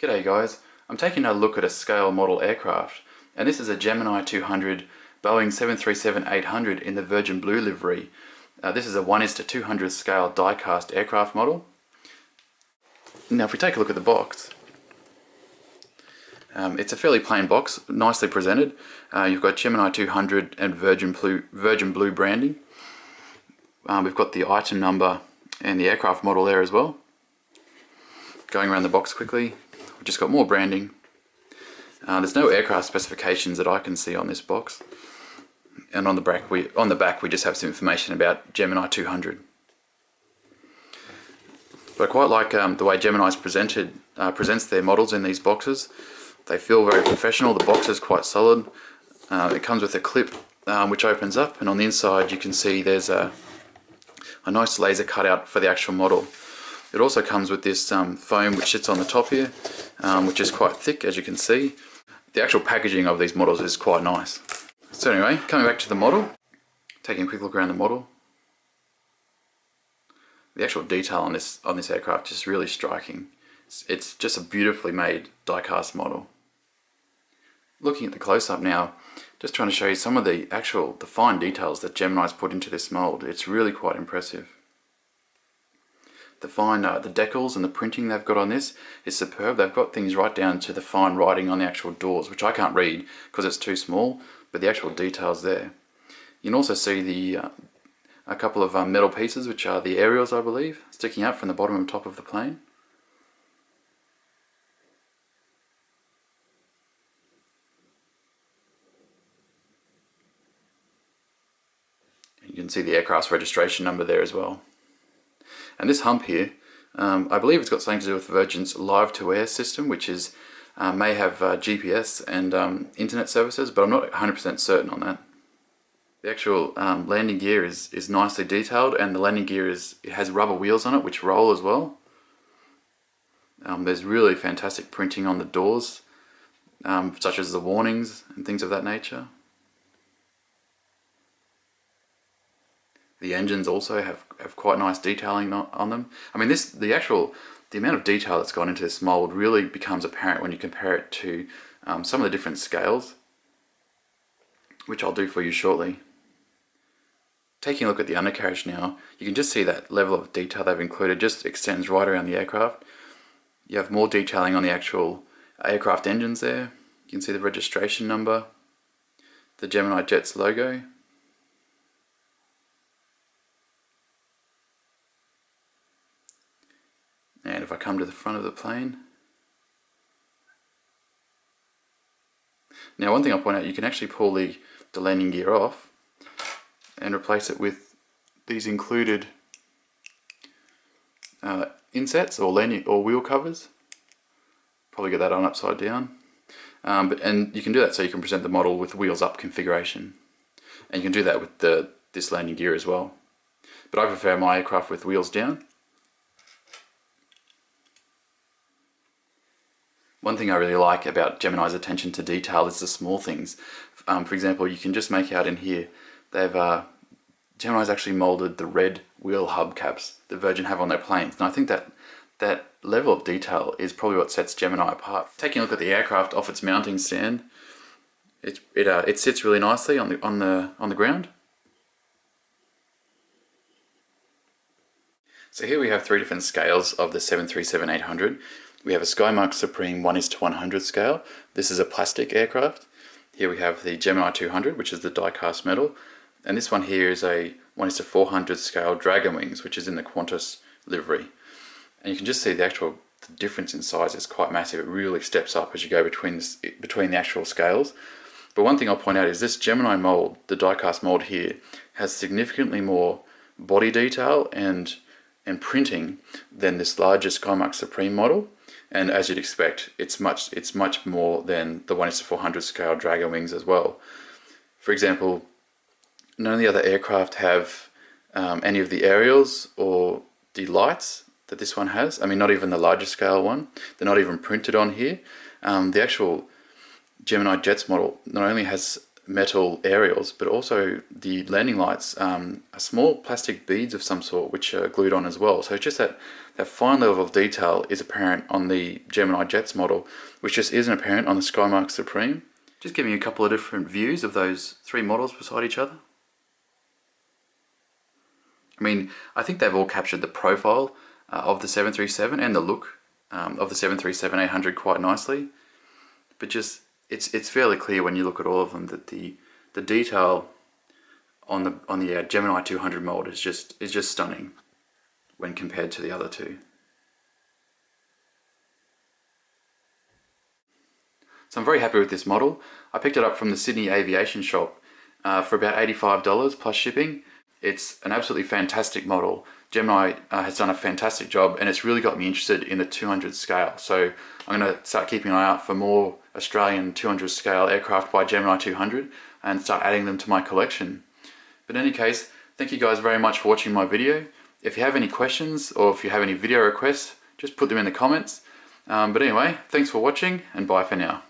G'day guys, I'm taking a look at a scale model aircraft, and this is a Gemini200 Boeing 737-800 in the Virgin Blue livery. This is a 1:200 scale die-cast aircraft model. Now if we take a look at the box, it's a fairly plain box, nicely presented. You've got Gemini200 and Virgin Blue branding. We've got the item number and the aircraft model there as well. Going around the box quickly, we've just got more branding. There's no aircraft specifications that I can see on this box, and on the back we just have some information about Gemini200. But I quite like the way Gemini's presents their models in these boxes. They feel very professional. The box is quite solid. It comes with a clip which opens up, and on the inside you can see there's a nice laser cutout for the actual model. It also comes with this foam which sits on the top here, which is quite thick, as you can see. The actual packaging of these models is quite nice. So anyway, coming back to the model, taking a quick look around the model. The actual detail on this aircraft is really striking. It's just a beautifully made die-cast model. Looking at the close-up now, just trying to show you some of the fine details that Gemini's put into this mold. It's really quite impressive. The decals and the printing they've got on this is superb. They've got things right down to the fine writing on the actual doors, which I can't read because it's too small, but the actual details there. You can also see a couple of metal pieces, which are the aerials, I believe, sticking out from the bottom and top of the plane. You can see the aircraft's registration number there as well. And this hump here, I believe it's got something to do with Virgin's live-to-air system, which may have GPS and internet services, but I'm not 100% certain on that. The actual landing gear is nicely detailed, and the landing gear has rubber wheels on it which roll as well. There's really fantastic printing on the doors, such as the warnings and things of that nature. The engines also have quite nice detailing on them. I mean, the amount of detail that's gone into this mold really becomes apparent when you compare it to some of the different scales, which I'll do for you shortly. Taking a look at the undercarriage now, you can just see that level of detail they've included just extends right around the aircraft. You have more detailing on the actual aircraft engines there. You can see the registration number, the Gemini Jets logo. And if I come to the front of the plane, now one thing I'll point out, you can actually pull the landing gear off and replace it with these included insets or wheel covers. Probably get that on upside down, and you can do that so you can present the model with wheels up configuration, and you can do that with this landing gear as well. But I prefer my aircraft with wheels down. One thing I really like about Gemini's attention to detail is the small things. For example, you can just make out in here, Gemini's actually molded the red wheel hubcaps that Virgin have on their planes, and I think that level of detail is probably what sets Gemini apart. Taking a look at the aircraft off its mounting stand, it sits really nicely on the ground. So here we have three different scales of the 737-800. We have a Skymark Supreme 1:100 scale. This is a plastic aircraft. Here we have the Gemini200, which is the die-cast metal. And this one here is a 1:400 scale Dragon Wings, which is in the Qantas livery. And you can just see the difference in size is quite massive. It really steps up as you go between the actual scales. But one thing I'll point out is this Gemini mold, the die-cast mold here, has significantly more body detail and printing than this larger Skymark Supreme model. And as you'd expect, it's much more than the 1:400 scale Dragon Wings as well. For example, none of the other aircraft have any of the aerials or the lights that this one has. I mean, not even the larger scale one. They're not even printed on here. The actual Gemini Jets model not only has metal aerials, but also the landing lights are small plastic beads of some sort which are glued on as well. So it's just that fine level of detail is apparent on the Gemini Jets model, which just isn't apparent on the Skymark Supreme. Just giving you a couple of different views of those three models beside each other. I mean, I think they've all captured the profile of the 737 and the look of the 737-800 quite nicely. But just it's fairly clear when you look at all of them that the detail on the Gemini200 mold is just stunning when compared to the other two. So I'm very happy with this model. I picked it up from the Sydney Aviation Shop for about $85 plus shipping. It's an absolutely fantastic model. Gemini has done a fantastic job, and it's really got me interested in the 200 scale. So I'm going to start keeping an eye out for more Australian 200 scale aircraft by Gemini200 and start adding them to my collection. But in any case, thank you guys very much for watching my video. If you have any questions or if you have any video requests, just put them in the comments. But anyway, thanks for watching, and bye for now.